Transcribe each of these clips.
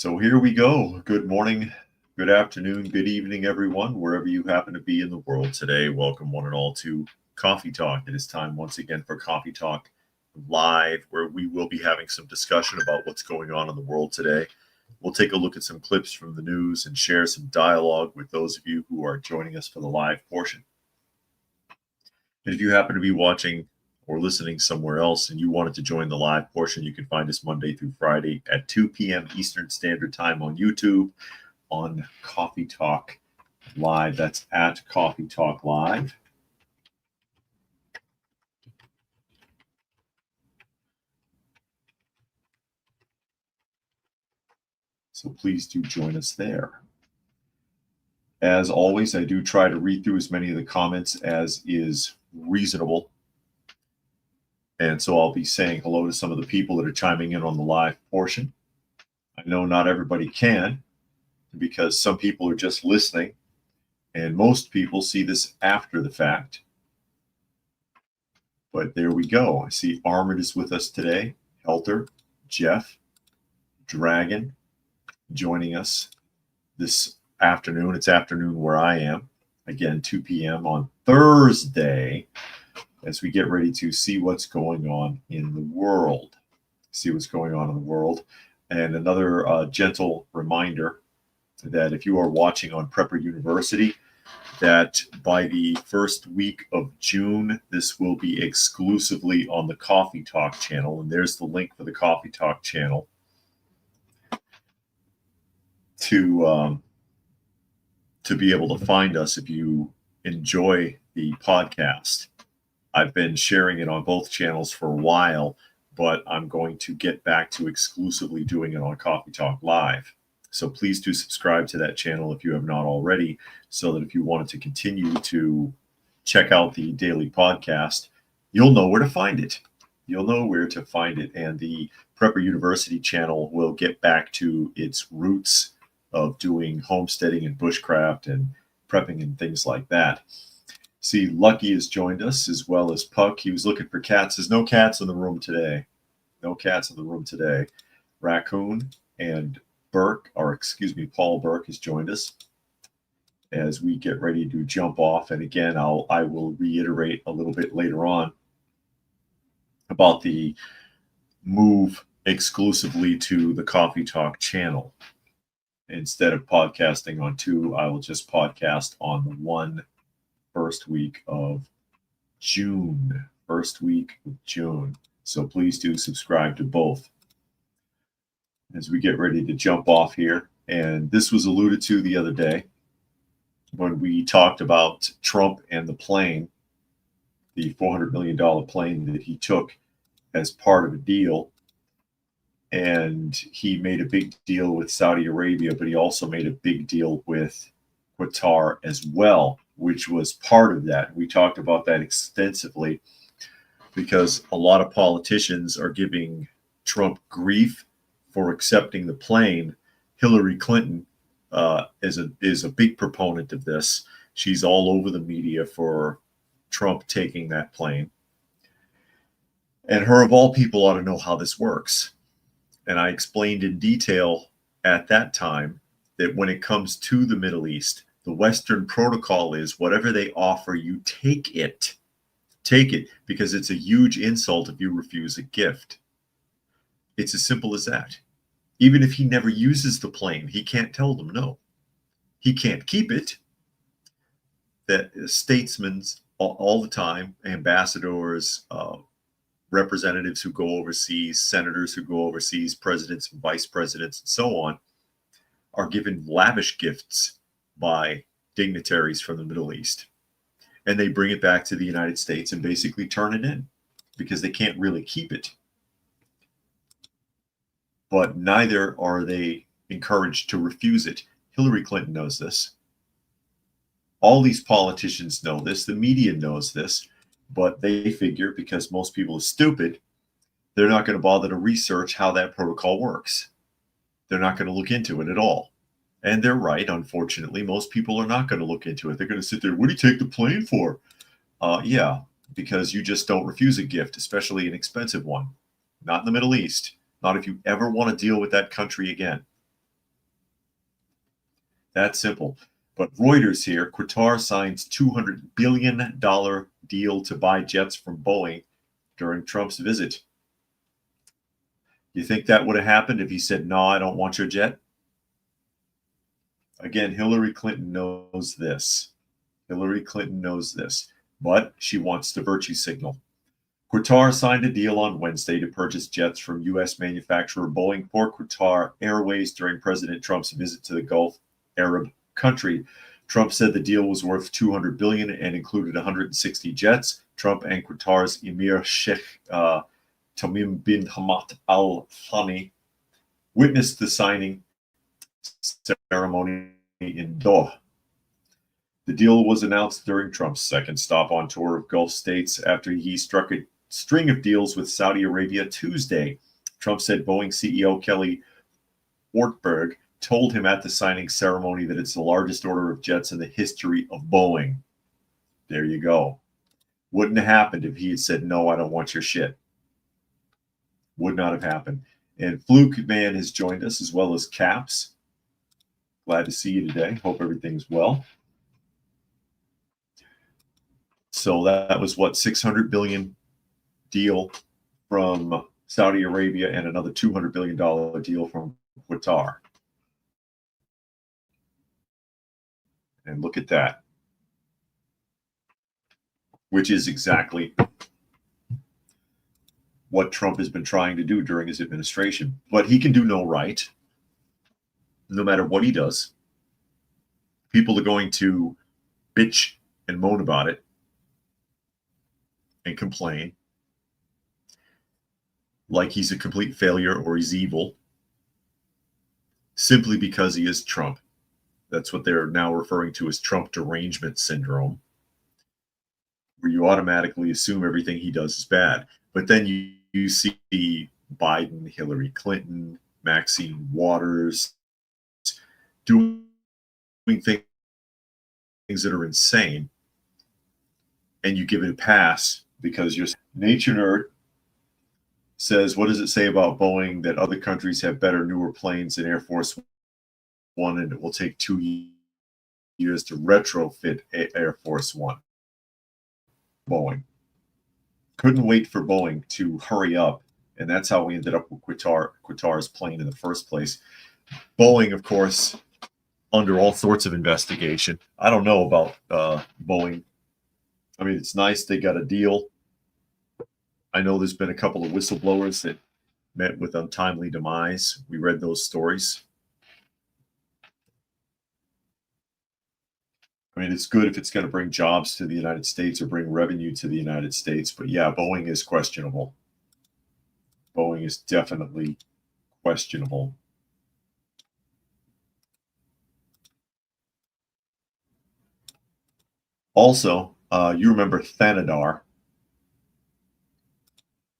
So here we go. Good morning, good afternoon, good evening, everyone, wherever you happen to be in the world today. Welcome, one and all, to Coffee Talk. It is time once again for Coffee Talk Live, where we will be having some discussion about what's going on in the world today. We'll take a look at some clips from the news and share some dialogue with those of you who are joining us for the live portion. And if you happen to be watching or listening somewhere else and you wanted to join the live portion, you can find us Monday through Friday at 2 p.m. Eastern Standard Time on YouTube on Coffee Talk Live. That's at Coffee Talk Live. So please do join us there. As always, I do try to read through as many of the comments as is reasonable. And so I'll be saying hello to some of the people that are chiming in on the live portion. I know not everybody can, because some people are just listening, and most people see this after the fact. But there we go. I see Armored is with us today. Helter, Jeff, Dragon joining us this afternoon. It's afternoon where I am. Again, 2 p.m. on Thursday, as we get ready to see what's going on in the world. And another gentle reminder that if you are watching on Prepper University, that by the first week of June, this will be exclusively on the Coffee Talk channel. And there's the link for the Coffee Talk channel to be able to find us if you enjoy the podcast. I've been sharing it on both channels for a while, but I'm going to get back to exclusively doing it on Coffee Talk Live. So please do subscribe to that channel if you have not already, so that if you wanted to continue to check out the daily podcast, you'll know where to find it. And the Prepper University channel will get back to its roots of doing homesteading and bushcraft and prepping and things like that. See, Lucky has joined us, as well as Puck. He was looking for cats. There's no cats in the room today. Raccoon and Paul Burke has joined us as we get ready to jump off. And again, I will reiterate a little bit later on about the move exclusively to the Coffee Talk channel. Instead of podcasting on 2, I will just podcast on the one first week of June. So please do subscribe to both as we get ready to jump off here. And this was alluded to the other day when we talked about Trump and the plane, the $400 million plane that he took as part of a deal. And he made a big deal with Saudi Arabia, but he also made a big deal with Qatar as well, which was part of that. We talked about that extensively because a lot of politicians are giving Trump grief for accepting the plane. Hillary Clinton is a big proponent of this. She's all over the media for Trump taking that plane. And her, of all people, ought to know how this works. And I explained in detail at that time that when it comes to the Middle East, the Western protocol is whatever they offer, you take it. Take it, because it's a huge insult if you refuse a gift. It's as simple as that. Even if he never uses the plane, he can't tell them no. He can't keep it. That statesmen all the time, ambassadors, representatives who go overseas, senators who go overseas, presidents and vice presidents, and so on, are given lavish gifts by dignitaries from the Middle East. And they bring it back to the United States and basically turn it in because they can't really keep it. But neither are they encouraged to refuse it. Hillary Clinton knows this. All these politicians know this. The media knows this. But they figure because most people are stupid, they're not going to bother to research how that protocol works. They're not going to look into it at all. And they're right, unfortunately. Most people are not going to look into it. They're going to sit there, what do you take the plane for? Yeah, because you just don't refuse a gift, especially an expensive one. Not in the Middle East. Not if you ever want to deal with that country again. That simple. But Reuters here, Qatar signs $200 billion deal to buy jets from Boeing during Trump's visit. You think that would have happened if he said, no, I don't want your jet? Again, Hillary Clinton knows this. Hillary Clinton knows this, but she wants to virtue signal. Qatar signed a deal on Wednesday to purchase jets from U.S. manufacturer Boeing for Qatar Airways during President Trump's visit to the Gulf Arab country. Trump said the deal was worth $200 billion and included 160 jets. Trump and Qatar's Emir Sheikh Tamim bin Hamad Al Thani witnessed the signing ceremony in Doha. The deal was announced during Trump's second stop on tour of Gulf states after he struck a string of deals with Saudi Arabia Tuesday. Trump said Boeing CEO Kelly Ortberg told him at the signing ceremony that it's the largest order of jets in the history of Boeing. There you go. Wouldn't have happened if he had said, no, I don't want your shit. Would not have happened. And Fluke Man has joined us, as well as Caps. Glad to see you today. Hope everything's well. So that was what, $600 billion deal from Saudi Arabia and another $200 billion deal from Qatar. And look at that, which is exactly what Trump has been trying to do during his administration. But he can do no right, no matter what he does. People are going to bitch and moan about it and complain like he's a complete failure or he's evil simply because he is Trump. That's what they're now referring to as Trump derangement syndrome, where you automatically assume everything he does is bad. But then you see Biden, Hillary Clinton, Maxine Waters doing things that are insane, and you give it a pass because you're nature nerd. Says, what does it say about Boeing that other countries have better, newer planes than Air Force One, and it will take 2 years to retrofit Air Force One? Boeing couldn't wait for Boeing to hurry up, and that's how we ended up with Qatar's plane in the first place. Boeing, of course, under all sorts of investigation. I don't know about Boeing. I mean, it's nice they got a deal. I know there's been a couple of whistleblowers that met with untimely demise. We read those stories. I mean, it's good if it's going to bring jobs to the United States or bring revenue to the United States. But yeah, Boeing is questionable. Boeing is definitely questionable. Also, you remember Thanadar,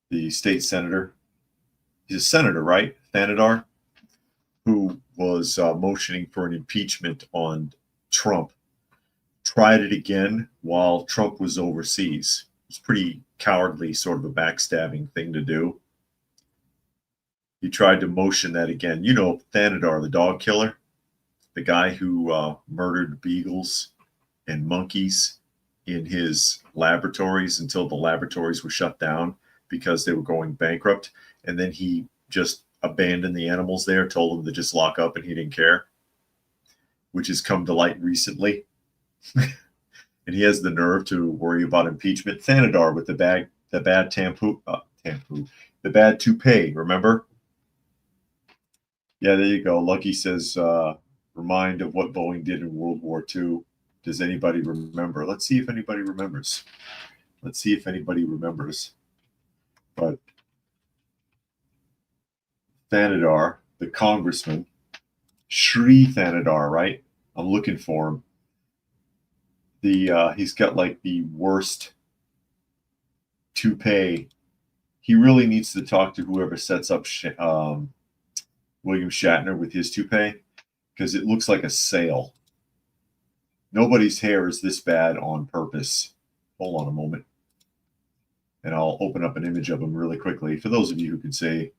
the state senator. He's a senator, right? Thanadar, who was motioning for an impeachment on Trump. Tried it again while Trump was overseas. It's pretty cowardly, sort of a backstabbing thing to do. He tried to motion that again. You know, Thanadar, the dog killer, the guy who murdered beagles and monkeys in his laboratories until the laboratories were shut down because they were going bankrupt. And then he just abandoned the animals there, told them to just lock up, and he didn't care, which has come to light recently. And he has the nerve to worry about impeachment. Thanadar with the bad the bad toupee, remember? Yeah, there you go. Lucky says, remind of what Boeing did in World War II. Does anybody remember? Let's see if anybody remembers. But Thanadar, the congressman, Shri Thanadar, right? I'm looking for him. He's got like the worst toupee. He really needs to talk to whoever sets up William Shatner with his toupee, because it looks like a sail. Nobody's hair is this bad on purpose. Hold on a moment, and I'll open up an image of him really quickly. For those of you who can say,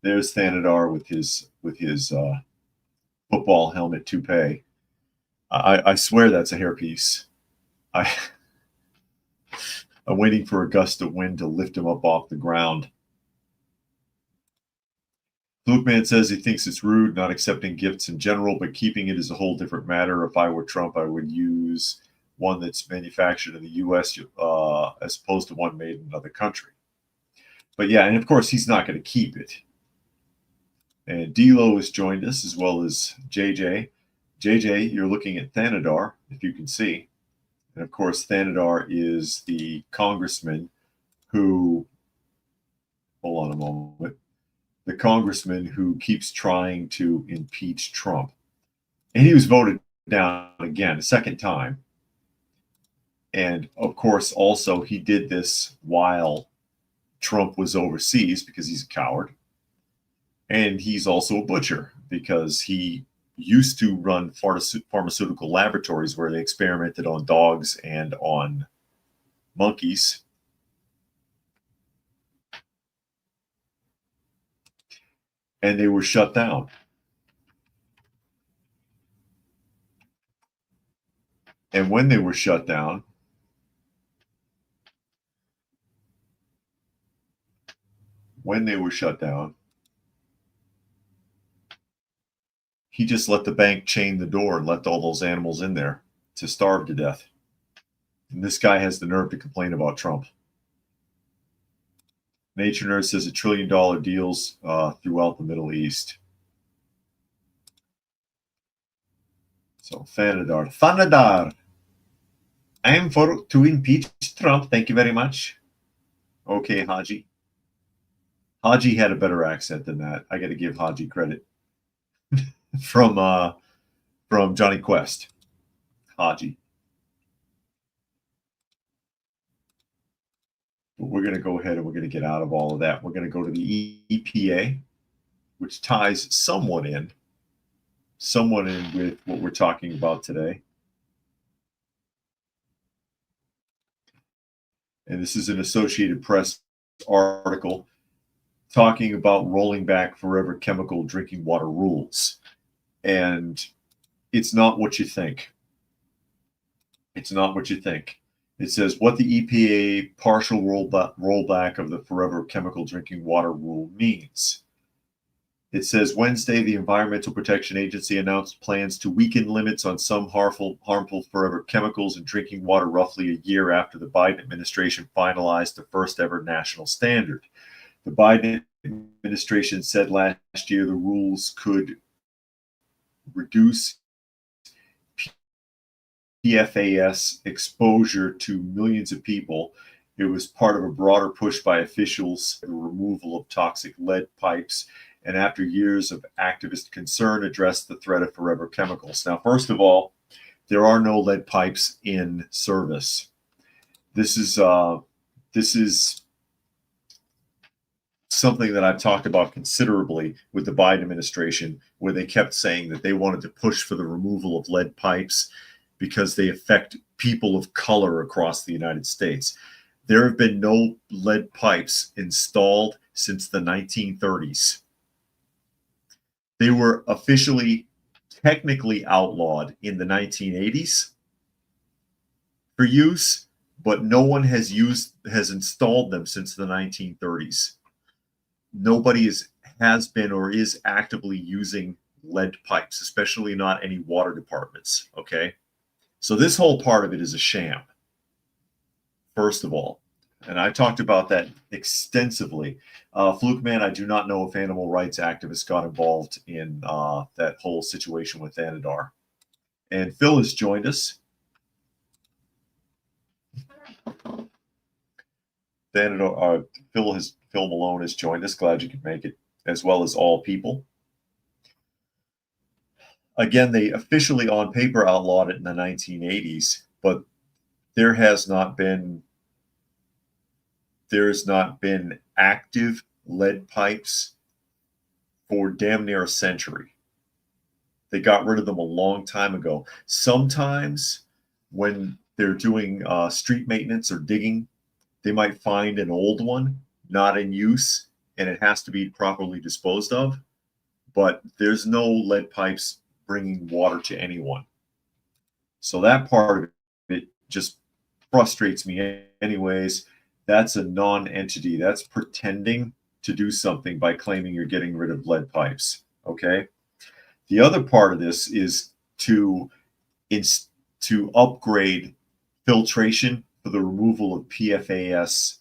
there's Thanadar with his football helmet toupee. I swear that's a hairpiece. I'm waiting for a gust of wind to lift him up off the ground. Flukeman says he thinks it's rude not accepting gifts in general, but keeping it is a whole different matter. If I were Trump, I would use one that's manufactured in the U.S. As opposed to one made in another country. But yeah, and of course, he's not going to keep it. And D-Lo has joined us, as well as JJ. JJ, you're looking at Thanadar, if you can see. And of course, Thanadar is the congressman who, hold on a moment, the congressman who keeps trying to impeach Trump. And he was voted down again, a second time. And of course, also, he did this while Trump was overseas because he's a coward. And he's also a butcher because he used to run pharmaceutical laboratories where they experimented on dogs and on monkeys. And they were shut down. And when they were shut down, he just let the bank chain the door and left all those animals in there to starve to death. And this guy has the nerve to complain about Trump. Nature Nerd says $1 trillion deals throughout the Middle East. So Thanadar. I am for to impeach Trump. Thank you very much. Okay, Haji. Haji had a better accent than that. I got to give Haji credit. from Johnny Quest. Haji. But we're going to go ahead and we're going to get out of all of that. We're going to go to the EPA, which ties somewhat in with what we're talking about today. And this is an Associated Press article talking about rolling back forever chemical drinking water rules. And it's not what you think. It's not what you think. It says what the EPA partial rollback of the forever chemical drinking water rule means. It says Wednesday, the Environmental Protection Agency announced plans to weaken limits on some harmful forever chemicals in drinking water roughly a year after the Biden administration finalized the first ever national standard. The Biden administration said last year the rules could reduce PFAS exposure to millions of people. It was part of a broader push by officials for the removal of toxic lead pipes, and after years of activist concern, addressed the threat of forever chemicals. Now, first of all, there are no lead pipes in service. This is something that I've talked about considerably with the Biden administration, where they kept saying that they wanted to push for the removal of lead pipes because they affect people of color across the United States. There have been no lead pipes installed since the 1930s. They were officially, technically outlawed in the 1980s for use, but no one has installed them since the 1930s. Nobody has been or is actively using lead pipes, especially not any water departments, okay? So this whole part of it is a sham, first of all. And I talked about that extensively. Fluke Man, I do not know if animal rights activists got involved in that whole situation with Thanadar. And Phil has joined us. Phil Malone has joined us. Glad you could make it, as well as all people. Again, they officially on paper outlawed it in the 1980s, but there has not been active lead pipes for damn near a century. They got rid of them a long time ago. Sometimes when they're doing street maintenance or digging, they might find an old one not in use and it has to be properly disposed of. But there's no lead pipes bringing water to anyone. So that part of it just frustrates me anyways. That's a non-entity. That's pretending to do something by claiming you're getting rid of lead pipes. Okay. The other part of this is to upgrade filtration for the removal of PFAS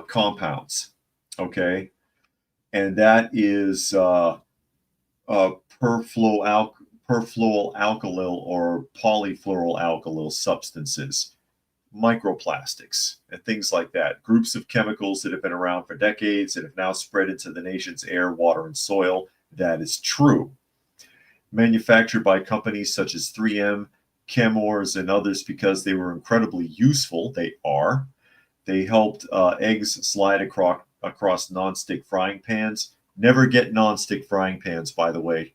compounds. Okay. And that is perfluoroalkyl or polyfluoroalkyl substances, microplastics, and things like that. Groups of chemicals that have been around for decades and have now spread into the nation's air, water, and soil. That is true. Manufactured by companies such as 3M, Conyers, and others because they were incredibly useful. They are. They helped eggs slide across nonstick frying pans. Never get nonstick frying pans, by the way.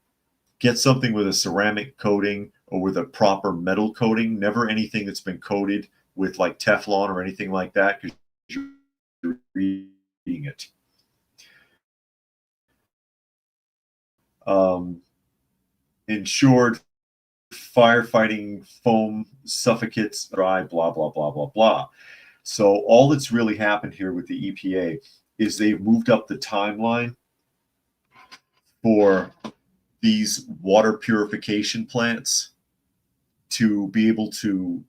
Get something with a ceramic coating or with a proper metal coating. Never anything that's been coated with like Teflon or anything like that, because you're reading it. Insured firefighting foam suffocates dry, blah, blah, blah, blah, blah. So all that's really happened here with the EPA is they've moved up the timeline for these water purification plants to be able to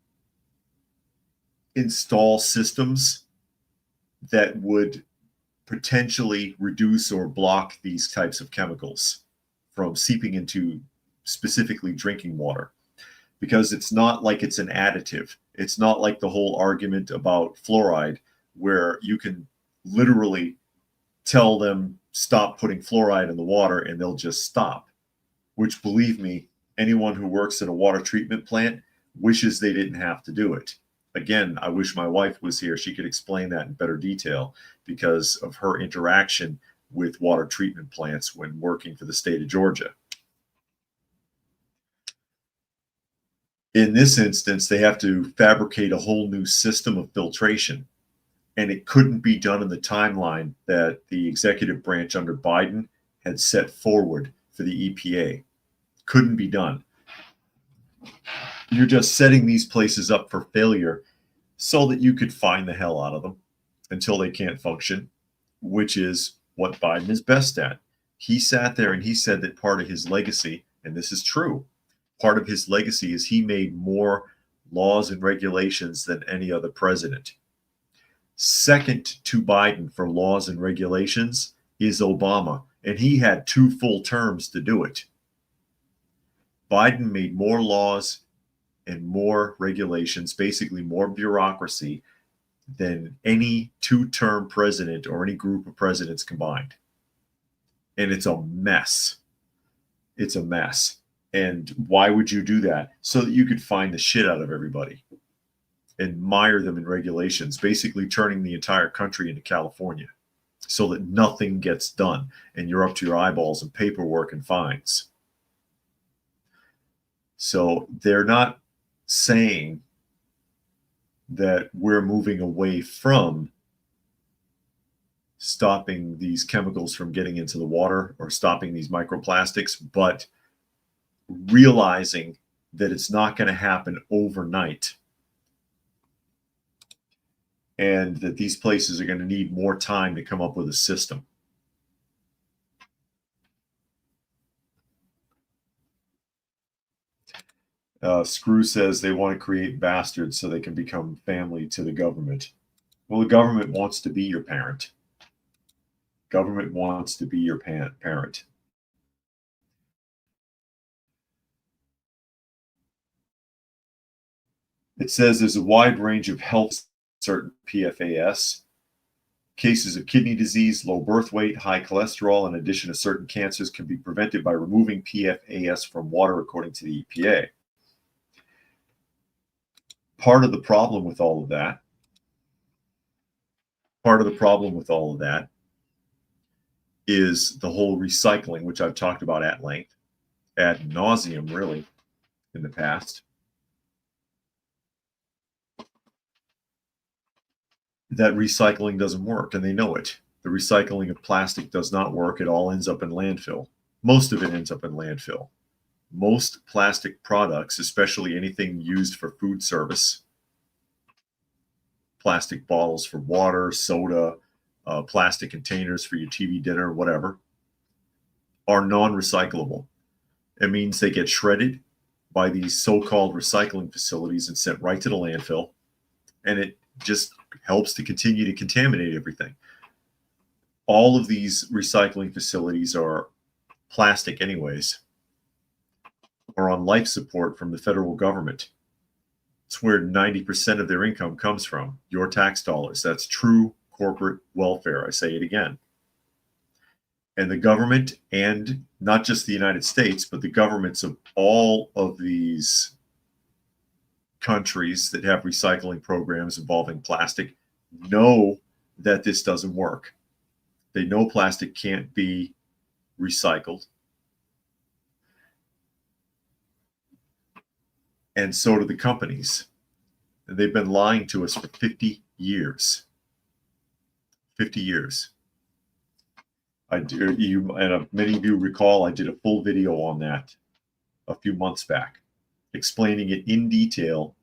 install systems that would potentially reduce or block these types of chemicals from seeping into specifically drinking water, because it's not like it's an additive. It's not like the whole argument about fluoride, where you can literally tell them stop putting fluoride in the water and they'll just stop, which, believe me, anyone who works in a water treatment plant wishes they didn't have to do it. Again, I wish my wife was here. She could explain that in better detail because of her interaction with water treatment plants when working for the state of Georgia. In this instance, they have to fabricate a whole new system of filtration, and it couldn't be done in the timeline that the executive branch under Biden had set forward for the EPA. Couldn't be done. You're just setting these places up for failure so that you could fine the hell out of them until they can't function, which is what Biden is best at. He sat there and he said that part of his legacy, and this is true, part of his legacy is he made more laws and regulations than any other president. Second to Biden for laws and regulations is Obama, and he had 2 full terms to do it. Biden made more laws and more regulations, basically more bureaucracy, than any 2-term president or any group of presidents combined. And it's a mess. It's a mess. And why would you do that? So that you could fine the shit out of everybody and mire them in regulations, basically turning the entire country into California so that nothing gets done and you're up to your eyeballs in paperwork and fines. So they're not saying that we're moving away from stopping these chemicals from getting into the water or stopping these microplastics, but realizing that it's not going to happen overnight and that these places are going to need more time to come up with a system. Screw says they want to create bastards so they can become family to the government. Well, the government wants to be your parent. Government wants to be your parent. It says there's a wide range of health, certain PFAS, cases of kidney disease, low birth weight, high cholesterol, in addition to certain cancers, can be prevented by removing PFAS from water, according to the EPA. Part of the problem with all of that is the whole recycling, which I've talked about at length, ad nauseum, really, in the past. That recycling doesn't work, and they know it. The recycling of plastic does not work. It all ends up in landfill. Most of it ends up in landfill. most plastic products, especially anything used for food service, plastic bottles for water, soda, plastic containers for your TV dinner, whatever, are non-recyclable. It means they get shredded by these so-called recycling facilities and sent right to the landfill, and it just helps to continue to contaminate everything. All of these recycling facilities are plastic anyways, or on life support from the federal government. It's where 90% of their income comes from, your tax dollars. That's true corporate welfare. I say it again. And the government, and not just the United States, but the governments of all of these countries that have recycling programs involving plastic, know that this doesn't work. They know plastic can't be recycled. And so do the companies. And they've been lying to us for 50 years. 50 years. Many of you recall I did a full video on that a few months back, explaining it in detail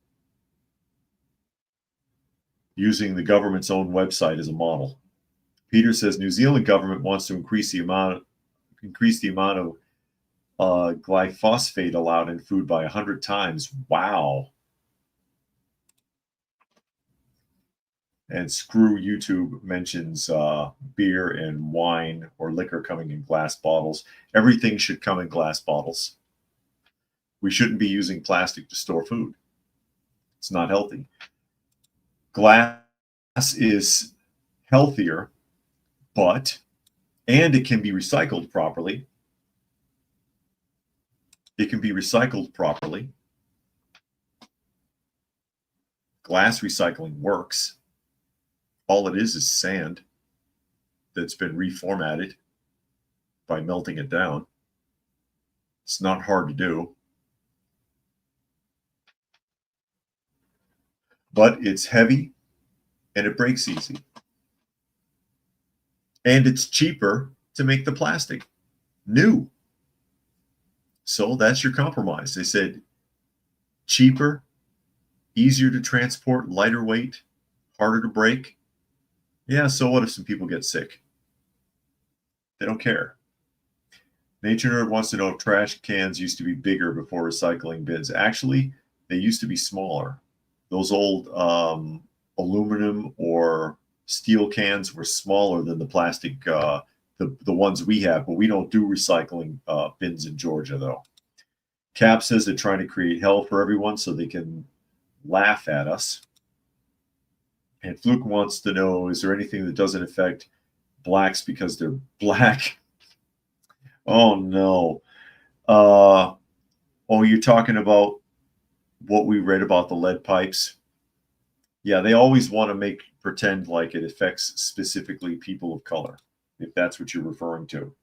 using the government's own website as a model. Peter says New Zealand government wants to increase the amount of glyphosate allowed in food by 100 times. Wow. And Screw YouTube mentions beer and wine or liquor coming in glass bottles. Everything should come in glass bottles. We shouldn't be using plastic to store food. It's not healthy. Glass is healthier, and it can be recycled properly. It can be recycled properly. Glass recycling works. All it is sand that's been reformatted by melting it down. It's not hard to do. But it's heavy and it breaks easy. And it's cheaper to make the plastic new. So that's your compromise. They said cheaper, easier to transport, lighter weight, harder to break. Yeah, so what if some people get sick? They don't care. Nature Nerd wants to know if trash cans used to be bigger before recycling bins. Actually, they used to be smaller. Those old aluminum or steel cans were smaller than the plastic, the ones we have, but we don't do recycling bins in Georgia, though. Cap says they're trying to create hell for everyone so they can laugh at us. And Fluke wants to know, is there anything that doesn't affect blacks because they're black? Oh, no. You're talking about what we read about the lead pipes? Yeah, they always want to pretend like it affects specifically people of color, if that's what you're referring to.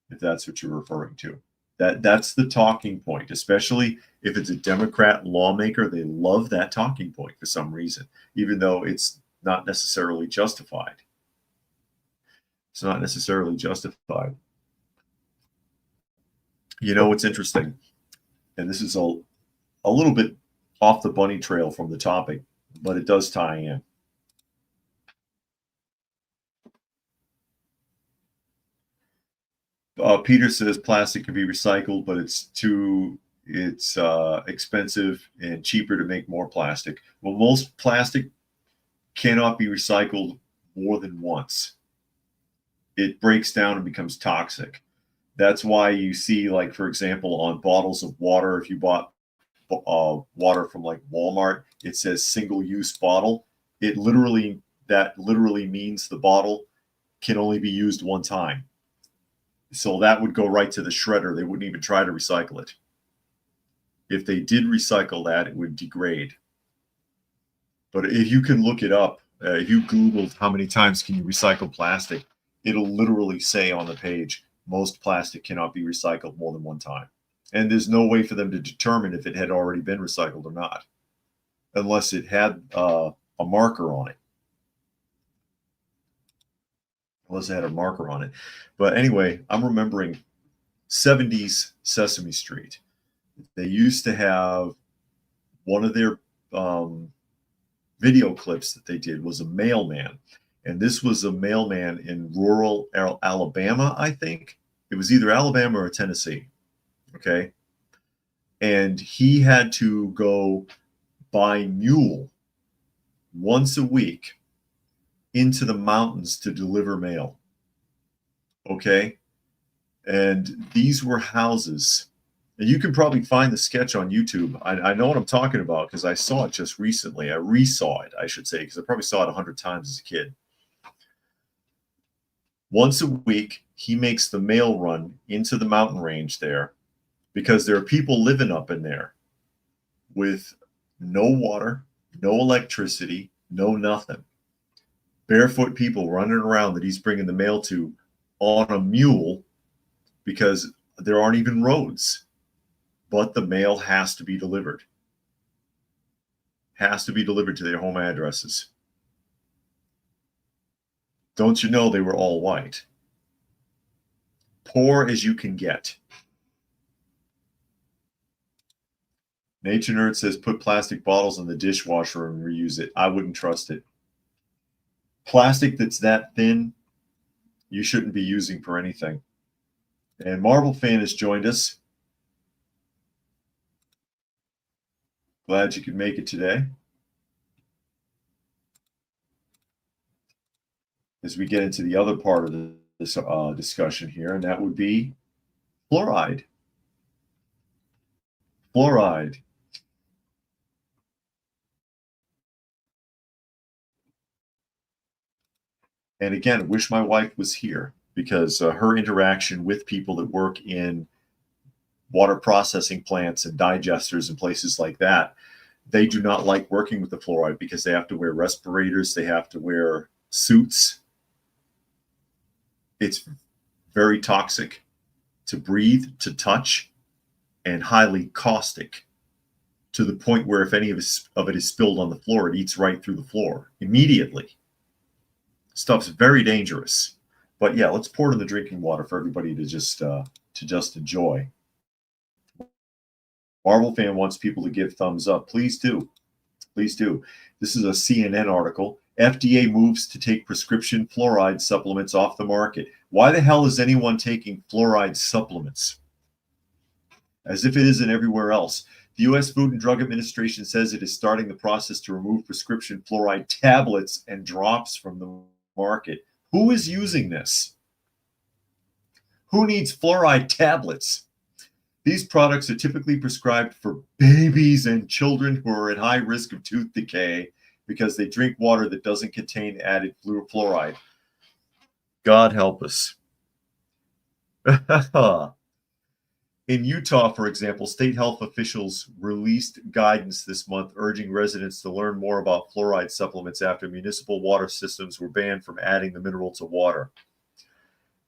If that's what you're referring to. That's the talking point, especially if it's a Democrat lawmaker. They love that talking point for some reason, even though it's not necessarily justified. It's not necessarily justified. You know what's interesting, and this is a little bit off the bunny trail from the topic, but it does tie in. Peter says plastic can be recycled, but it's expensive and cheaper to make more plastic. Well, most plastic cannot be recycled more than once. It breaks down and becomes toxic. That's why you see, like, for example, on bottles of water, if you bought water from like Walmart, it says single-use bottle. That literally means the bottle can only be used one time. So that would go right to the shredder. They wouldn't even try to recycle it. If they did recycle that, it would degrade. But if you can look it up, if you Googled how many times can you recycle plastic, it'll literally say on the page, most plastic cannot be recycled more than one time. And there's no way for them to determine if it had already been recycled or not, unless it had a marker on it. But anyway, I'm remembering 70s Sesame Street. They used to have one of their video clips that they did was a mailman. And this was a mailman in rural Alabama, I think. It was either Alabama or Tennessee. Okay. And he had to go by mule once a week into the mountains to deliver mail. Okay. And these were houses. And you can probably find the sketch on YouTube. I know what I'm talking about because I saw it just recently. I resaw it, I should say, because I probably saw it 100 times as a kid. Once a week, he makes the mail run into the mountain range there because there are people living up in there with no water, no electricity, no nothing. Barefoot people running around that he's bringing the mail to on a mule because there aren't even roads. But the mail has to be delivered. Has to be delivered to their home addresses. Don't you know they were all white? Poor as you can get. Nature Nerd says put plastic bottles in the dishwasher and reuse it. I wouldn't trust it. Plastic that's that thin, you shouldn't be using for anything. And Marvel Fan has joined us. Glad you could make it today. As we get into the other part of this discussion here, and that would be fluoride. Fluoride. And again, I wish my wife was here because her interaction with people that work in water processing plants and digesters and places like that, they do not like working with the fluoride because they have to wear respirators, they have to wear suits. It's very toxic to breathe, to touch, and highly caustic to the point where if any of it is spilled on the floor, it eats right through the floor immediately. Stuff's very dangerous. But yeah, let's pour it in the drinking water for everybody to just enjoy. Marvel Fan wants people to give thumbs up. Please do. Please do. This is a CNN article. FDA moves to take prescription fluoride supplements off the market. Why the hell is anyone taking fluoride supplements? As if it isn't everywhere else. The U.S. Food and Drug Administration says it is starting the process to remove prescription fluoride tablets and drops from the market. Who is using this? Who needs fluoride tablets? These products are typically prescribed for babies and children who are at high risk of tooth decay because they drink water that doesn't contain added fluoride. God help us. In Utah, for example, state health officials released guidance this month urging residents to learn more about fluoride supplements after municipal water systems were banned from adding the mineral to water.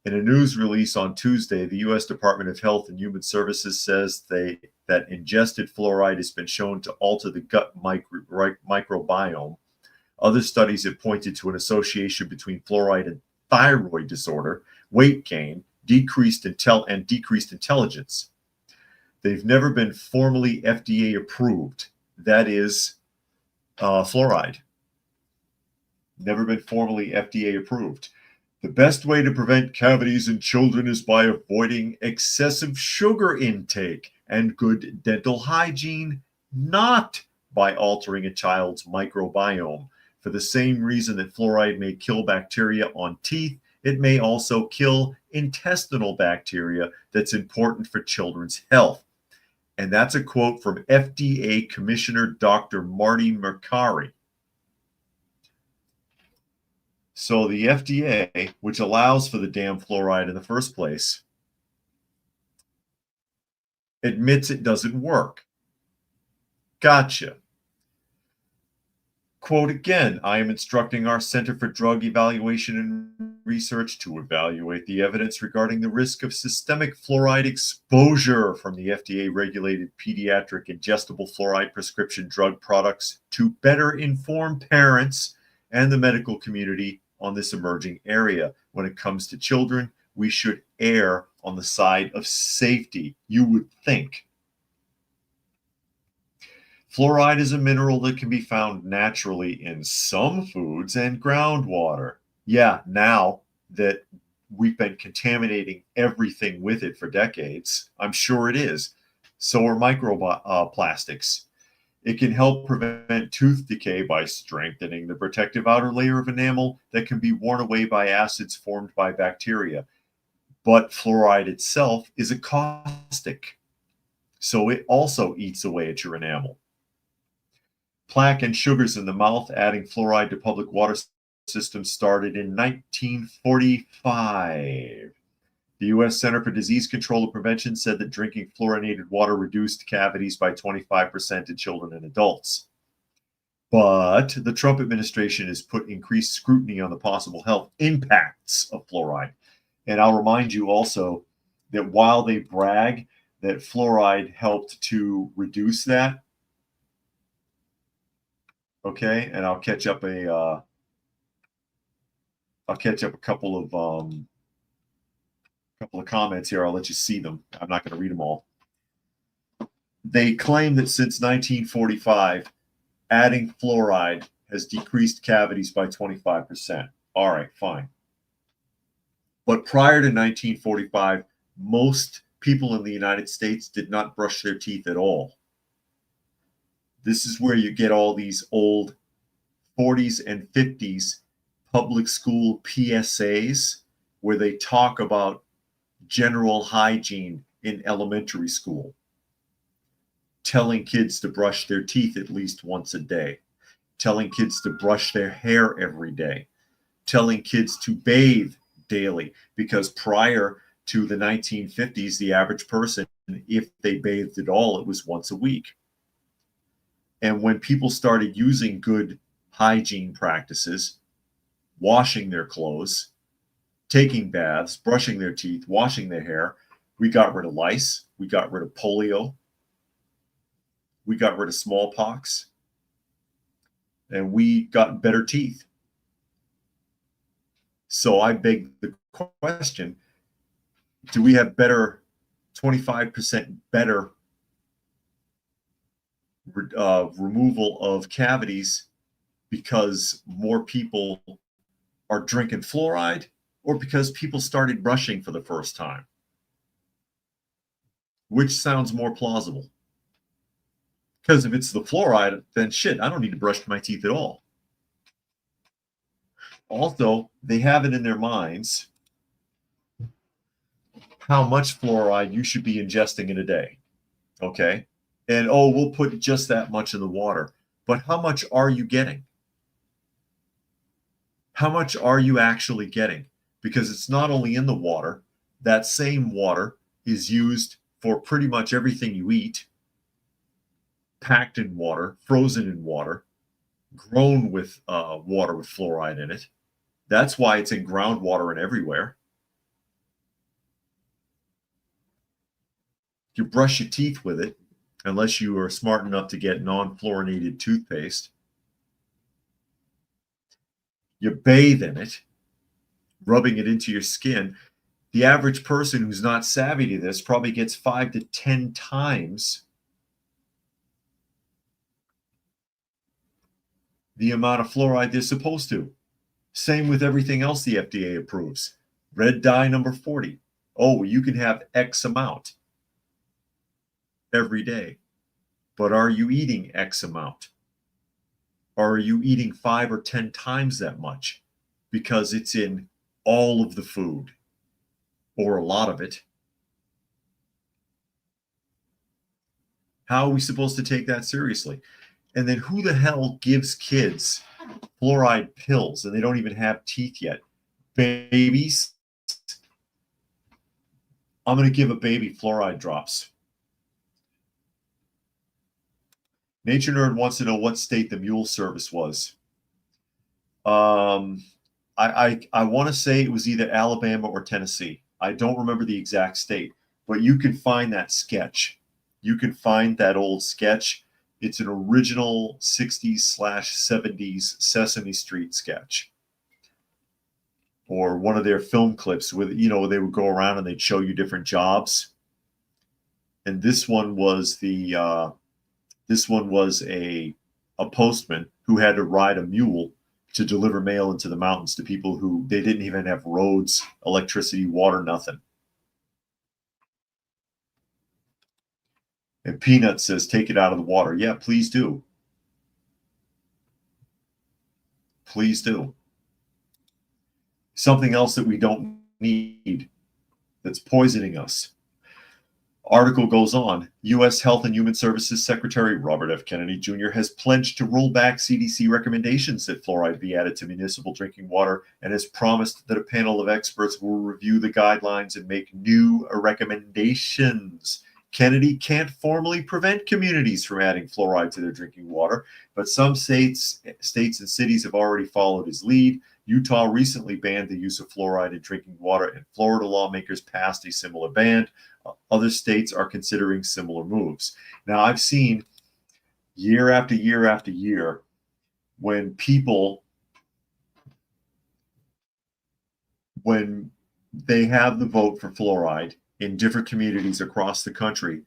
In a news release on Tuesday, the U.S. Department of Health and Human Services says that ingested fluoride has been shown to alter the gut microbiome. Other studies have pointed to an association between fluoride and thyroid disorder, weight gain, decreased intelligence. They've never been formally FDA approved. That is fluoride. Never been formally FDA approved. The best way to prevent cavities in children is by avoiding excessive sugar intake and good dental hygiene, not by altering a child's microbiome. For the same reason that fluoride may kill bacteria on teeth, it may also kill intestinal bacteria that's important for children's health. And that's a quote from FDA Commissioner Dr. Marty Makary. So the FDA, which allows for the damn fluoride in the first place, admits it doesn't work. Gotcha. Quote again, I am instructing our Center for Drug Evaluation and Research to evaluate the evidence regarding the risk of systemic fluoride exposure from the FDA-regulated pediatric ingestible fluoride prescription drug products to better inform parents and the medical community on this emerging area. When it comes to children, we should err on the side of safety, you would think. Fluoride is a mineral that can be found naturally in some foods and groundwater. Yeah, now that we've been contaminating everything with it for decades, I'm sure it is. So are microplastics. It can help prevent tooth decay by strengthening the protective outer layer of enamel that can be worn away by acids formed by bacteria. But fluoride itself is a caustic, so it also eats away at your enamel. Plaque and sugars in the mouth, adding fluoride to public water systems started in 1945. The U.S. Center for Disease Control and Prevention said that drinking fluorinated water reduced cavities by 25% in children and adults. But the Trump administration has put increased scrutiny on the possible health impacts of fluoride. And I'll remind you also that while they brag that fluoride helped to reduce that, okay, and I'll catch up a couple of comments here. I'll let you see them. I'm not going to read them all. They claim that since 1945, adding fluoride has decreased cavities by 25%. All right, fine. But prior to 1945, most people in the United States did not brush their teeth at all. This is where you get all these old 40s and 50s public school PSAs where they talk about general hygiene in elementary school, telling kids to brush their teeth at least once a day, telling kids to brush their hair every day, telling kids to bathe daily, because prior to the 1950s, the average person, if they bathed at all, it was once a week. And when people started using good hygiene practices, washing their clothes, taking baths, brushing their teeth, washing their hair, we got rid of lice, we got rid of polio, we got rid of smallpox, and we got better teeth. So I beg the question, do we have better, 25% better removal of cavities because more people are drinking fluoride, or because people started brushing for the first time? Which sounds more plausible? Because if it's the fluoride, then shit, I don't need to brush my teeth at all. Also, they have it in their minds how much fluoride you should be ingesting in a day. Okay? And oh, we'll put just that much in the water. But how much are you getting? How much are you actually getting? Because it's not only in the water, that same water is used for pretty much everything you eat, packed in water, frozen in water, grown with water with fluoride in it. That's why it's in groundwater and everywhere. You brush your teeth with it, unless you are smart enough to get non-fluorinated toothpaste. You bathe in it, rubbing it into your skin. The average person who's not savvy to this probably gets 5 to 10 times the amount of fluoride they're supposed to. Same with everything else the FDA approves. Red dye number 40. Oh, you can have X amount every day. But are you eating X amount? Or are you eating 5 or 10 times that much? Because it's in all of the food, or a lot of it. How are we supposed to take that seriously? And then who the hell gives kids fluoride pills and they don't even have teeth yet? Babies? I'm going to give a baby fluoride drops. Nature Nerd wants to know what state the mule service was. I want to say it was either Alabama or Tennessee. I don't remember the exact state, but you can find that sketch. You can find that old sketch. It's an original 60s/70s Sesame Street sketch. or one of their film clips with, they would go around and they'd show you different jobs. And this one was a postman who had to ride a mule to deliver mail into the mountains to people who they didn't even have roads, electricity, water, nothing. And Peanut says, take it out of the water. Yeah, please do. Please do. Something else that we don't need that's poisoning us. Article goes on. U.S. Health and Human Services Secretary Robert F. Kennedy Jr. has pledged to roll back CDC recommendations that fluoride be added to municipal drinking water and has promised that a panel of experts will review the guidelines and make new recommendations. Kennedy can't formally prevent communities from adding fluoride to their drinking water, but some states and cities have already followed his lead. Utah recently banned the use of fluoride in drinking water, and Florida lawmakers passed a similar ban. Other states are considering similar moves. Now, I've seen year after year after year when they have the vote for fluoride in different communities across the country,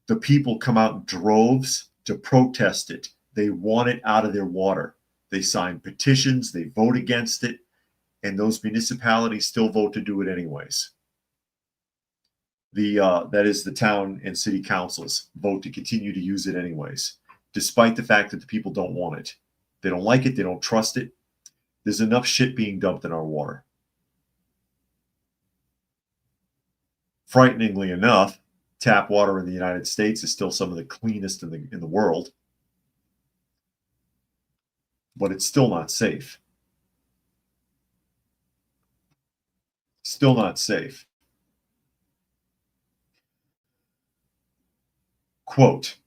the people come out in droves to protest it. They want it out of their water. They sign petitions, they vote against it, and those municipalities still vote to do it anyways. That is the town and city councils vote to continue to use it anyways, despite the fact that the people don't want it. They don't like it. They don't trust it. There's enough shit being dumped in our water. Frighteningly enough, tap water in the United States is still some of the cleanest in the world, but it's still not safe. Still not safe. Quote,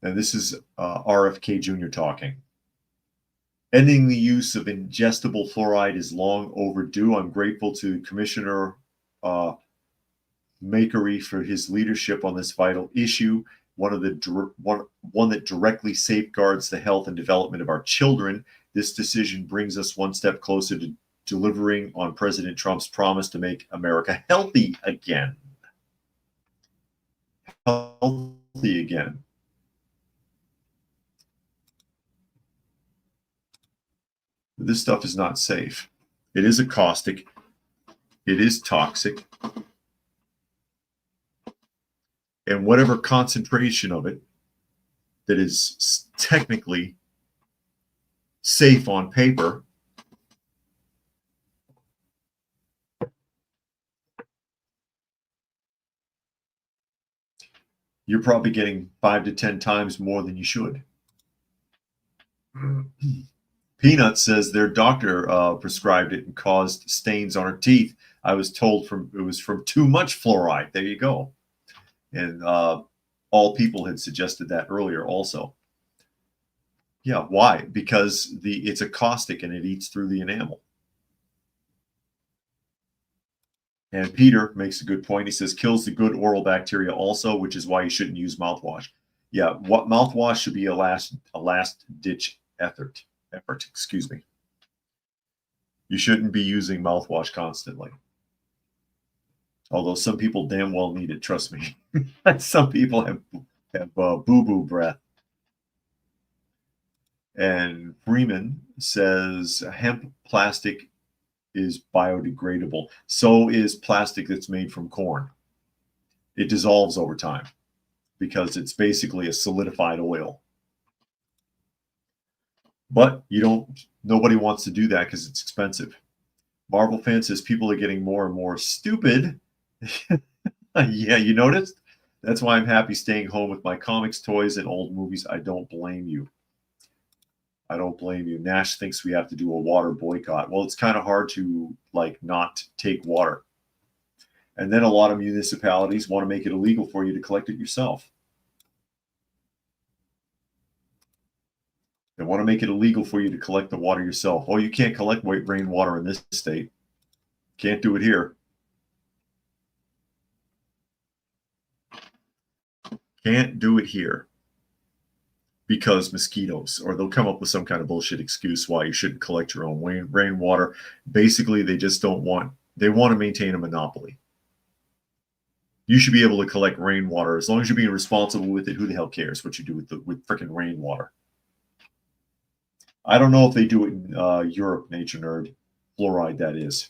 and this is RFK Jr. talking. Ending the use of ingestible fluoride is long overdue. I'm grateful to Commissioner Makery for his leadership on this vital issue, one that directly safeguards the health and development of our children. This decision brings us one step closer to delivering on President Trump's promise to make America healthy again. Healthy again. This stuff is not safe. It is a caustic. It is toxic. And whatever concentration of it that is technically safe on paper, you're probably getting 5 to 10 times more than you should. Peanut says their doctor prescribed it and caused stains on her teeth. I was told it was from too much fluoride. There you go. And all people had suggested that earlier also. Yeah, why? Because it's a caustic and it eats through the enamel. And Peter makes a good point. He says kills the good oral bacteria also, which is why you shouldn't use mouthwash. Yeah, what mouthwash should be a last ditch effort. Excuse me. You shouldn't be using mouthwash constantly. Although some people damn well need it, trust me. Some people have boo-boo breath. And Freeman says hemp plastic is biodegradable. So is plastic that's made from corn. It dissolves over time because it's basically a solidified oil. But nobody wants to do that because it's expensive. Marvel fan says people are getting more and more stupid. Yeah, you noticed? That's why I'm happy staying home with my comics, toys, and old movies. I don't blame you. I don't blame you. Nash thinks we have to do a water boycott. Well, it's kind of hard to not take water. And then a lot of municipalities want to make it illegal for you to collect it yourself. They want to make it illegal for you to collect the water yourself. Oh, you can't collect rainwater in this state. Can't do it here. Can't do it here. because mosquitoes, or they'll come up with some kind of bullshit excuse why you shouldn't collect your own rainwater. Basically, they just don't want, they want to maintain a monopoly. You should be able to collect rainwater as long as you're being responsible with it. Who the hell cares what you do with freaking rainwater? I don't know if they do it in Europe, Nature Nerd. Fluoride, that is.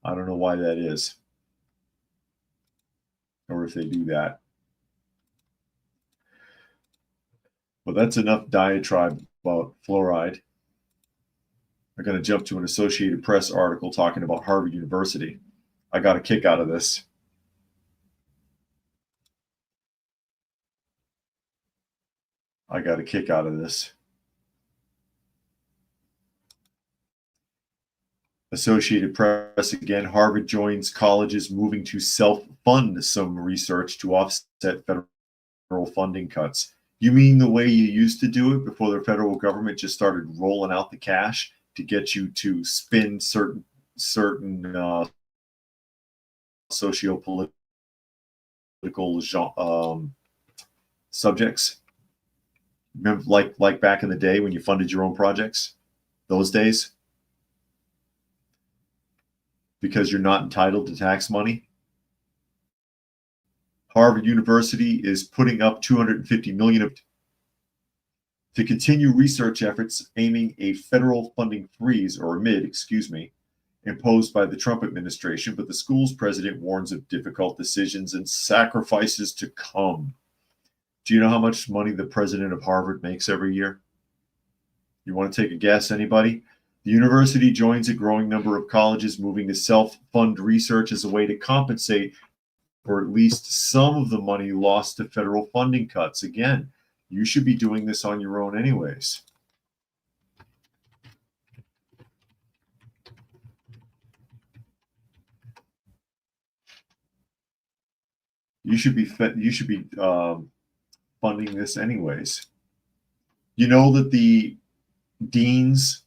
I don't know why that is, or if they do that. But that's enough diatribe about fluoride. I'm going to jump to an Associated Press article talking about Harvard University. I got a kick out of this. Associated Press again, Harvard joins colleges moving to self-fund some research to offset federal funding cuts. You mean the way you used to do it before the federal government just started rolling out the cash to get you to spin certain socio-political subjects? Remember, like back in the day when you funded your own projects, those days, because you're not entitled to tax money. Harvard University is putting up $250 million to continue research efforts aiming a federal funding freeze, or amid, imposed by the Trump administration, but the school's president warns of difficult decisions and sacrifices to come. Do you know how much money the president of Harvard makes every year? You want to take a guess, anybody? The university joins a growing number of colleges moving to self-fund research as a way to compensate for at least some of the money lost to federal funding cuts. Again, you should be doing this on your own anyways. You should be funding this anyways. You know that the deans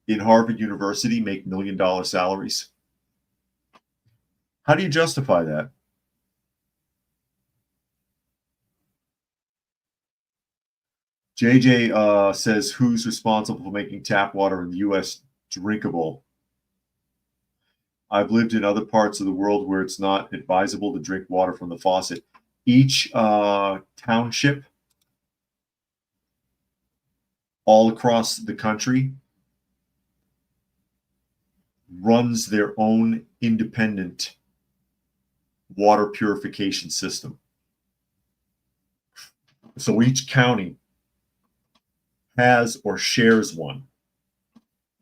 in Harvard University make $1 million salaries. How do you justify that? JJ says, who's responsible for making tap water in the U.S. drinkable? I've lived in other parts of the world where it's not advisable to drink water from the faucet. Each township all across the country runs their own independent water purification system. So each county has or shares one,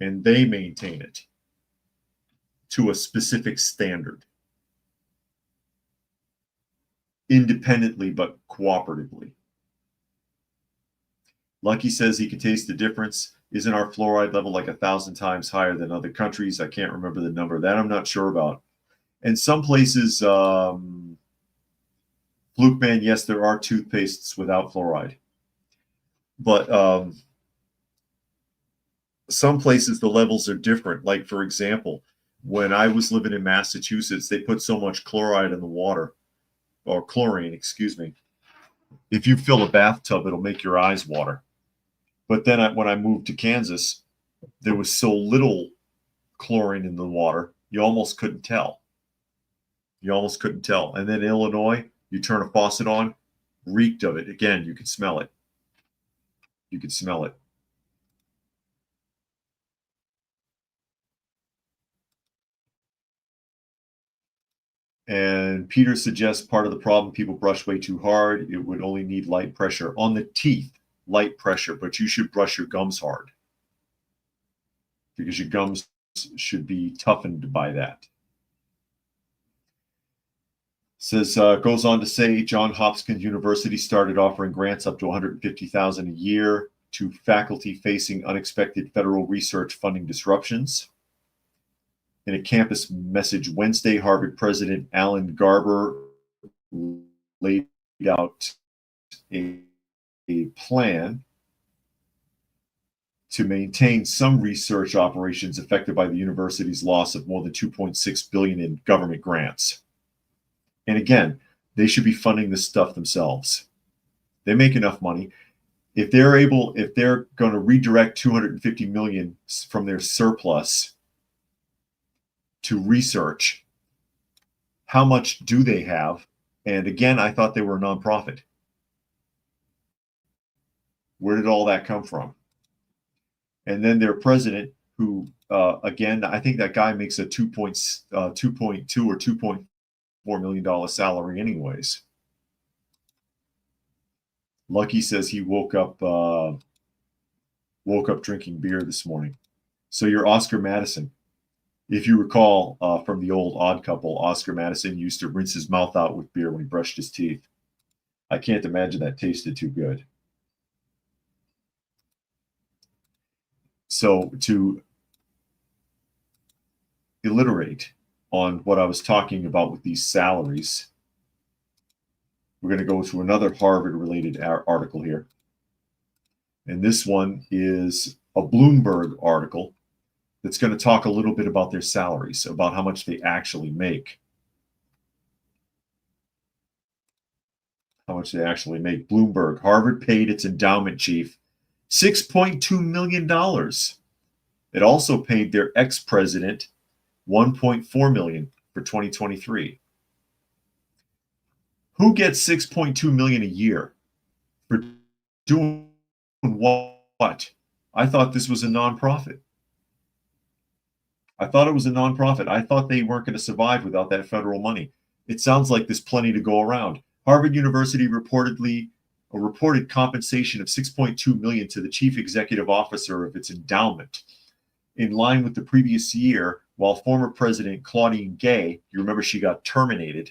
and they maintain it to a specific standard, independently but cooperatively. Lucky says he can taste the difference. Isn't our fluoride level like 1,000 times higher than other countries? I can't remember the number. That I'm not sure about. And some places, Fluke Man, yes, there are toothpastes without fluoride. But some places the levels are different. Like, for example, when I was living in Massachusetts, they put so much chloride in the water, or chlorine, excuse me. If you fill a bathtub, it'll make your eyes water. But then when I moved to Kansas, there was so little chlorine in the water, you almost couldn't tell. And then Illinois, you turn a faucet on, reeked of it. Again, you could smell it. And Peter suggests part of the problem, people brush way too hard. It would only need light pressure on the teeth, light pressure, but you should brush your gums hard because your gums should be toughened by that. Says, goes on to say, Johns Hopkins University started offering grants up to $150,000 a year to faculty facing unexpected federal research funding disruptions. In a campus message Wednesday, Harvard President Alan Garber laid out a plan to maintain some research operations affected by the university's loss of more than $2.6 billion in government grants. And again, they should be funding this stuff themselves. They make enough money. If they're going to redirect $250 million from their surplus to research, how much do they have? And again, I thought they were a nonprofit. Where did all that come from? And then their president, who again, I think that guy makes a $2.2 or $2.4 million salary anyways. Lucky says he woke up drinking beer this morning. So you're Oscar Madison. If you recall from the old Odd Couple, Oscar Madison used to rinse his mouth out with beer when he brushed his teeth. I can't imagine that tasted too good. So to alliterate on what I was talking about with these salaries, we're going to go to another Harvard-related article here. And this one is a Bloomberg article that's going to talk a little bit about their salaries, about how much they actually make. How much they actually make. Bloomberg, Harvard paid its endowment chief $6.2 million. It also paid their ex-president $1.4 million for 2023. Who gets $6.2 million a year for doing what? I thought this was a nonprofit. I thought it was a nonprofit. I thought they weren't going to survive without that federal money. It sounds like there's plenty to go around. Harvard University reported compensation of $6.2 million to the chief executive officer of its endowment, in line with the previous year, while former president Claudine Gay, you remember she got terminated,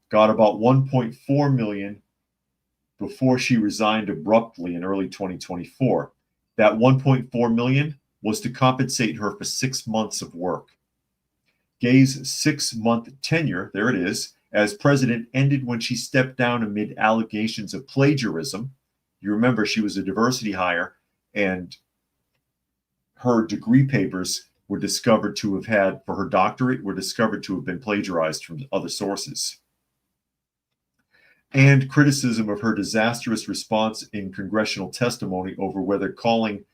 got about $1.4 million before she resigned abruptly in early 2024. That $1.4 million was to compensate her for 6 months of work. Gay's 6-month tenure, there it is, as president ended when she stepped down amid allegations of plagiarism. You remember she was a diversity hire, and her degree papers were discovered to have had, for her doctorate, were discovered to have been plagiarized from other sources. And criticism of her disastrous response in congressional testimony over whether calling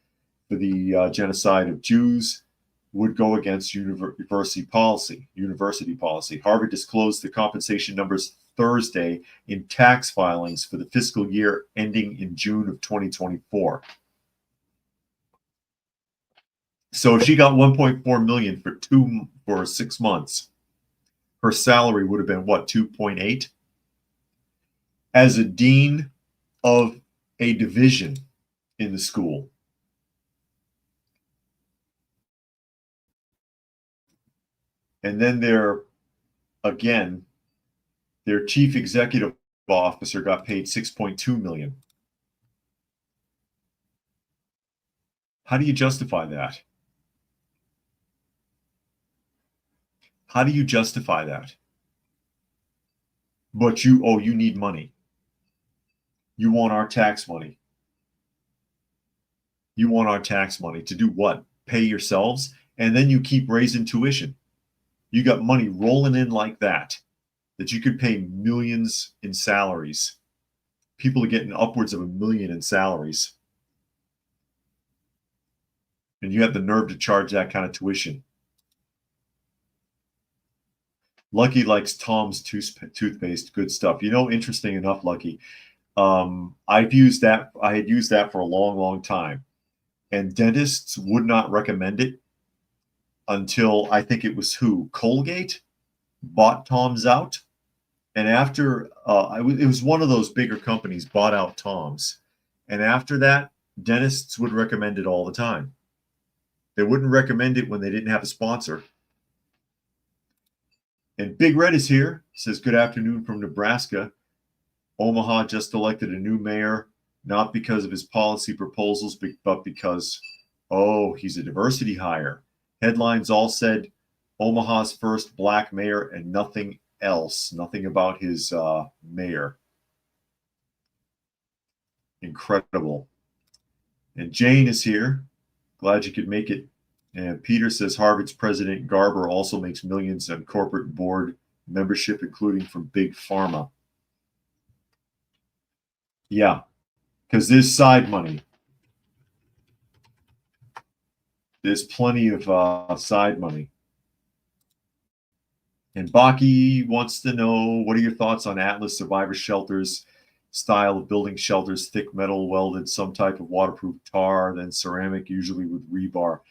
for the genocide of Jews would go against university policy. Harvard disclosed the compensation numbers Thursday in tax filings for the fiscal year ending in June of 2024. So if she got $1.4 million for 6 months, her salary would have been what, 2.8? As a dean of a division in the school. And then their chief executive officer got paid $6.2 million. How do you justify that? How do you justify that? But you need money. You want our tax money. You want our tax money to do what? Pay yourselves? And then you keep raising tuition. You got money rolling in like that you could pay millions in salaries. People are getting upwards of $1 million in salaries. And you have the nerve to charge that kind of tuition. Lucky likes Tom's toothpaste. Good stuff. You know, interesting enough, Lucky. I had used that for a long, long time. And dentists would not recommend it until I think it was Colgate bought Tom's out. And after it was one of those bigger companies bought out Tom's. And after that, dentists would recommend it all the time. They wouldn't recommend it when they didn't have a sponsor. And Big Red is here. Says, good afternoon from Nebraska. Omaha just elected a new mayor, not because of his policy proposals, but because, he's a diversity hire. Headlines all said Omaha's first black mayor and nothing else. Nothing about his mayor. Incredible. And Jane is here. Glad you could make it. And Peter says Harvard's president Garber also makes millions on corporate board membership, including from Big Pharma. Yeah, because there's side money. There's plenty of side money. And Baki wants to know, what are your thoughts on Atlas survivor shelters, style of building shelters, thick metal welded, some type of waterproof tar, then ceramic, usually with rebar.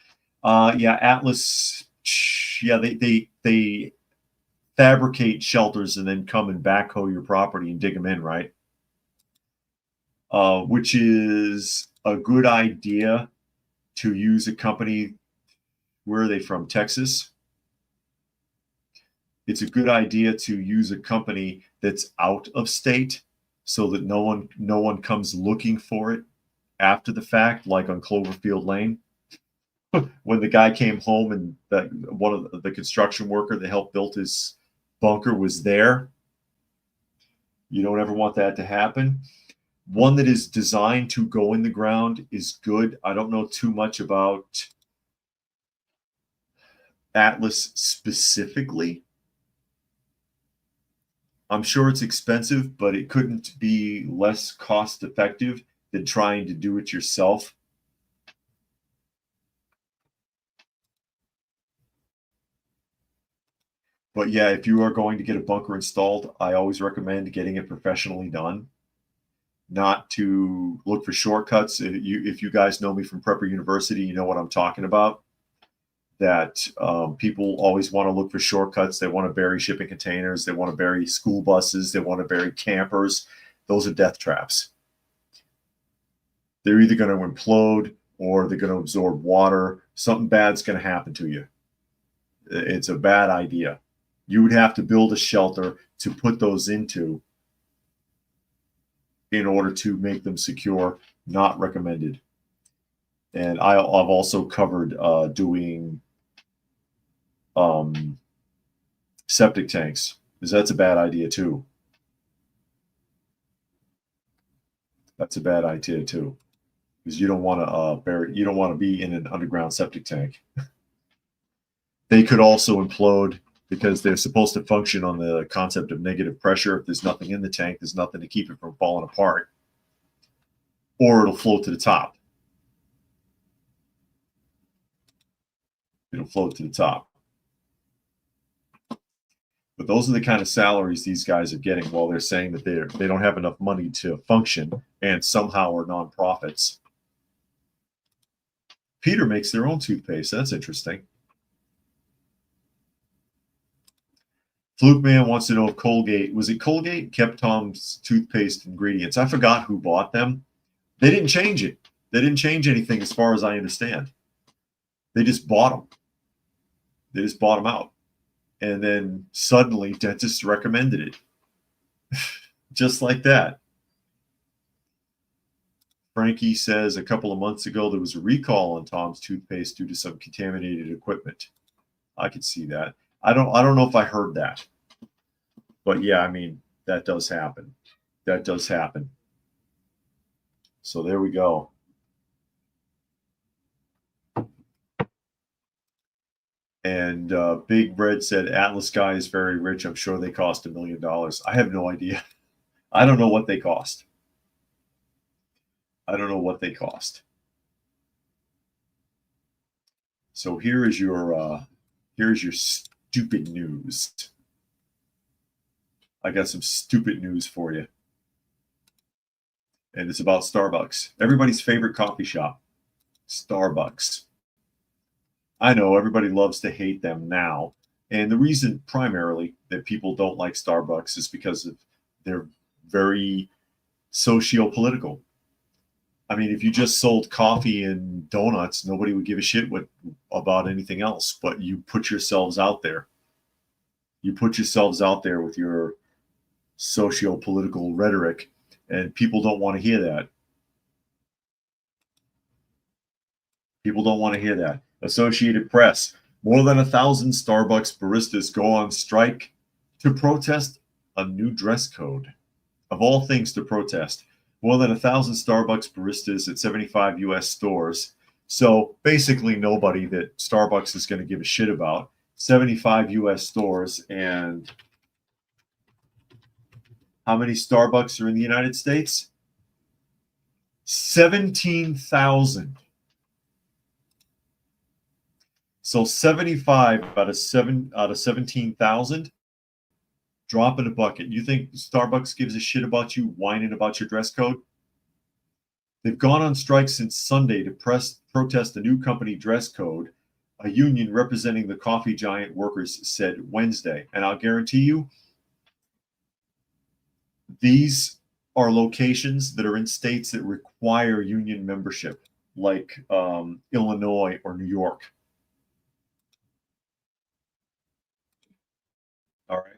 Yeah, Atlas, yeah, they fabricate shelters and then come and backhoe your property and dig them in, right? Which is a good idea to use a company. Where are they from? Texas? It's a good idea to use a company that's out of state so that no one comes looking for it after the fact, like on Cloverfield Lane. When the guy came home and that one of the construction worker that helped build his bunker was there. You don't ever want that to happen. One that is designed to go in the ground is good. I don't know too much about Atlas specifically. I'm sure it's expensive, but it couldn't be less cost effective than trying to do it yourself. But yeah, if you are going to get a bunker installed, I always recommend getting it professionally done, not to look for shortcuts. If you guys know me from Prepper University, you know what I'm talking about. That people always want to look for shortcuts. They want to bury shipping containers. They want to bury school buses. They want to bury campers. Those are death traps. They're either going to implode or they're going to absorb water. Something bad's going to happen to you. It's a bad idea. You would have to build a shelter to put those into in order to make them secure. Not recommended. And I've also covered doing septic tanks, because that's a bad idea too. That's a bad idea too, because you don't want to you don't want to be in an underground septic tank. They could also implode because they're supposed to function on the concept of negative pressure. If there's nothing in the tank, there's nothing to keep it from falling apart, or it'll float to the top. It'll float to the top. But those are the kind of salaries these guys are getting while they're saying that they don't have enough money to function and somehow are nonprofits. Peter makes their own toothpaste. That's interesting. Fluke Man wants to know if Colgate, was it Colgate, kept Tom's toothpaste ingredients? I forgot who bought them. They didn't change it. They didn't change anything as far as I understand. They just bought them. They just bought them out. And then suddenly dentists recommended it. Just like that. Frankie says a couple of months ago there was a recall on Tom's toothpaste due to some contaminated equipment. I could see that. I don't know if I heard that. But yeah, I mean, that does happen. That does happen. So there we go. And Big Red said, Atlas guy is very rich. I'm sure they cost $1 million. I have no idea. I don't know what they cost. I don't know what they cost. So here's your stupid news. I got some stupid news for you. And it's about Starbucks. Everybody's favorite coffee shop, Starbucks. I know everybody loves to hate them now. And the reason primarily that people don't like Starbucks is because of they're very socio-political. I mean, if you just sold coffee and donuts, nobody would give a shit about anything else. But you put yourselves out there. You put yourselves out there with your socio-political rhetoric, and people don't want to hear that. People don't want to hear that. Associated Press. More than 1,000 Starbucks baristas go on strike to protest a new dress code. Of all things to protest. More than 1,000 Starbucks baristas at 75 U.S. stores. So basically nobody that Starbucks is going to give a shit about. 75 U.S. stores, and How many Starbucks are in the United States? 17,000. So 75 out of 17,000, drop in a bucket. You think Starbucks gives a shit about you whining about your dress code? They've gone on strike since Sunday to protest the new company dress code, a union representing the coffee giant workers said Wednesday. And I'll guarantee you, these are locations that are in states that require union membership, like Illinois or New York. All right.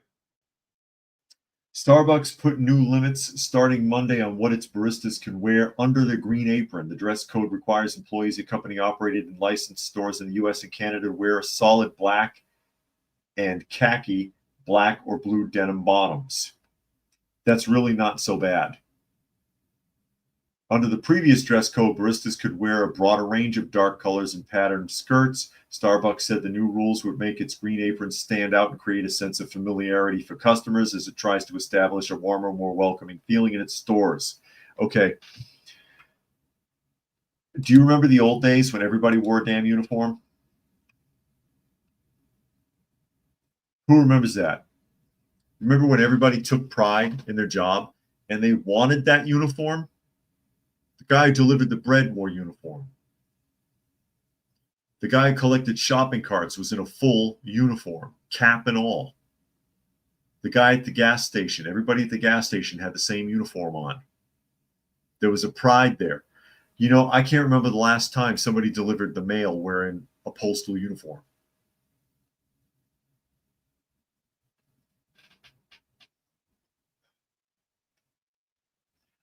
Starbucks put new limits starting Monday on what its baristas can wear under the green apron. The dress code requires employees at company operated and licensed stores in the US and Canada to wear solid black and khaki, black or blue denim bottoms. That's really not so bad. Under the previous dress code, baristas could wear a broader range of dark colors and patterned skirts. Starbucks said the new rules would make its green apron stand out and create a sense of familiarity for customers as it tries to establish a warmer, more welcoming feeling in its stores. Okay. Do you remember the old days when everybody wore a damn uniform? Who remembers that? Remember when everybody took pride in their job and they wanted that uniform? The guy who delivered the bread wore uniform. The guy who collected shopping carts was in a full uniform, cap and all. The guy at the gas station, everybody at the gas station had the same uniform on. There was a pride there. You know, I can't remember the last time somebody delivered the mail wearing a postal uniform.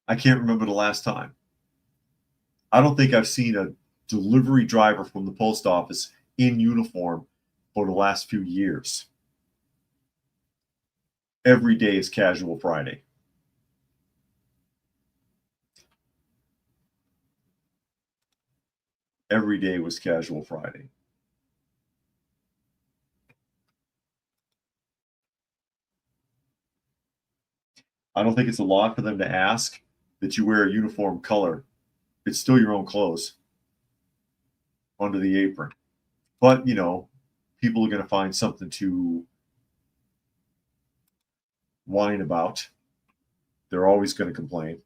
I can't remember the last time. I don't think I've seen a delivery driver from the post office in uniform for the last few years. Every day is Casual Friday. Every day was Casual Friday. I don't think it's a lot for them to ask that you wear a uniform color. It's still your own clothes under the apron. But, you know, people are going to find something to whine about. They're always going to complain,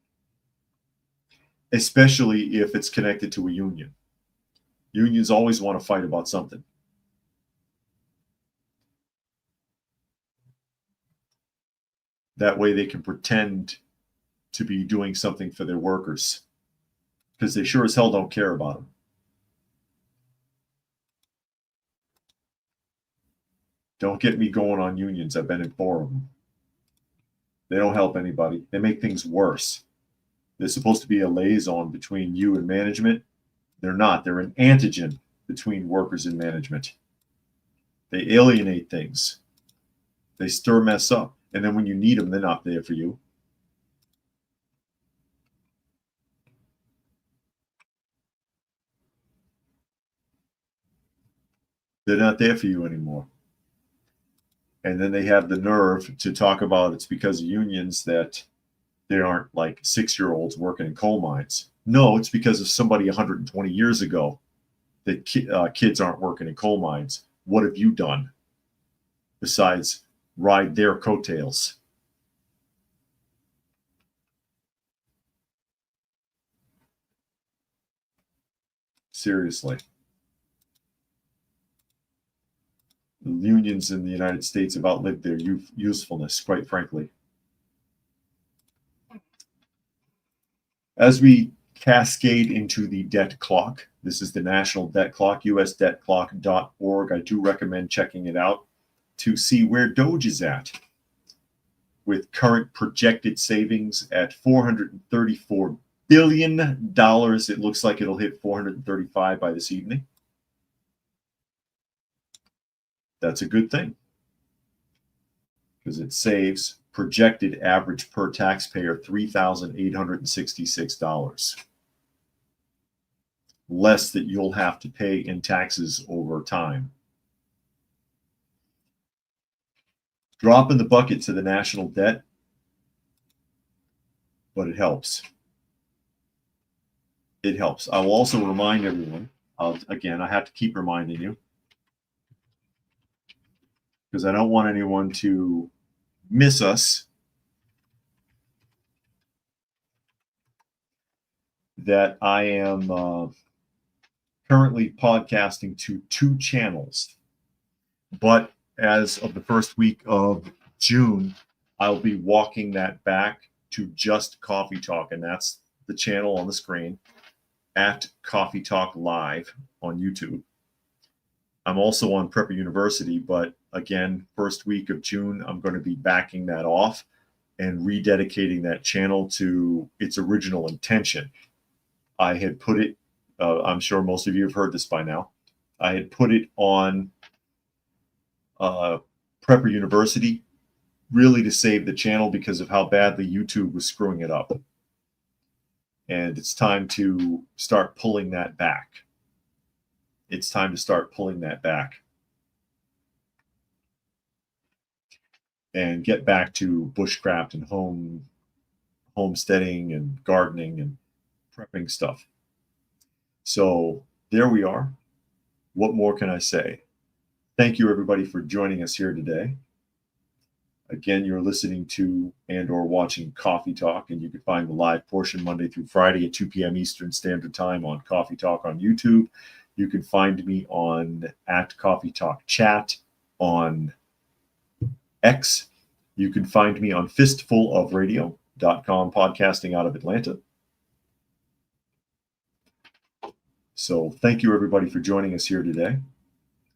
especially if it's connected to a union. Unions always want to fight about something. That way they can pretend to be doing something for their workers, because they sure as hell don't care about them. Don't get me going on unions. I've been in 4 of them. They don't help anybody. They make things worse. They're supposed to be a liaison between you and management. They're not. They're an antigen between workers and management. They alienate things. They stir mess up. And then when you need them, they're not there for you. They're not there for you anymore. And then they have the nerve to talk about it's because of unions that they aren't like 6-year-olds working in coal mines. No, it's because of somebody 120 years ago that kids aren't working in coal mines. What have you done besides ride their coattails? Seriously. The unions in the United States have outlived their usefulness, quite frankly. As we cascade into the debt clock, this is the national debt clock, usdebtclock.org. I do recommend checking it out to see where Doge is at, with current projected savings at $434 billion. It looks like it'll hit 435 by this evening. That's a good thing, because it saves projected average per taxpayer $3,866 less that you'll have to pay in taxes over time. Drop in the bucket to the national debt but it helps. It helps. I will also remind everyone, again, I have to keep reminding you because I don't want anyone to miss us, that I am currently podcasting to 2 channels. But as of the first week of June, I'll be walking that back to just Coffee Talk, and that's the channel on the screen at Coffee Talk Live on YouTube. I'm also on Prepper University, but again, first week of June, I'm going to be backing that off and rededicating that channel to its original intention. I had put it, I'm sure most of you have heard this by now, I had put it on Prepper University really to save the channel because of how badly YouTube was screwing it up. And it's time to start pulling that back. It's time to start pulling that back and get back to bushcraft and homesteading and gardening and prepping stuff. So there we are. What more can I say? Thank you, everybody, for joining us here today. Again, you're listening to and or watching Coffee Talk, and you can find the live portion Monday through Friday at 2 p.m. Eastern Standard Time on Coffee Talk on YouTube. You can find me on at Coffee Talk Chat on X. You can find me on fistfulofradio.com, podcasting out of Atlanta. So thank you, everybody, for joining us here today.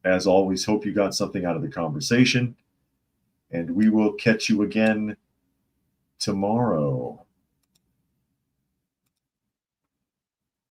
As always, hope you got something out of the conversation. And we will catch you again tomorrow.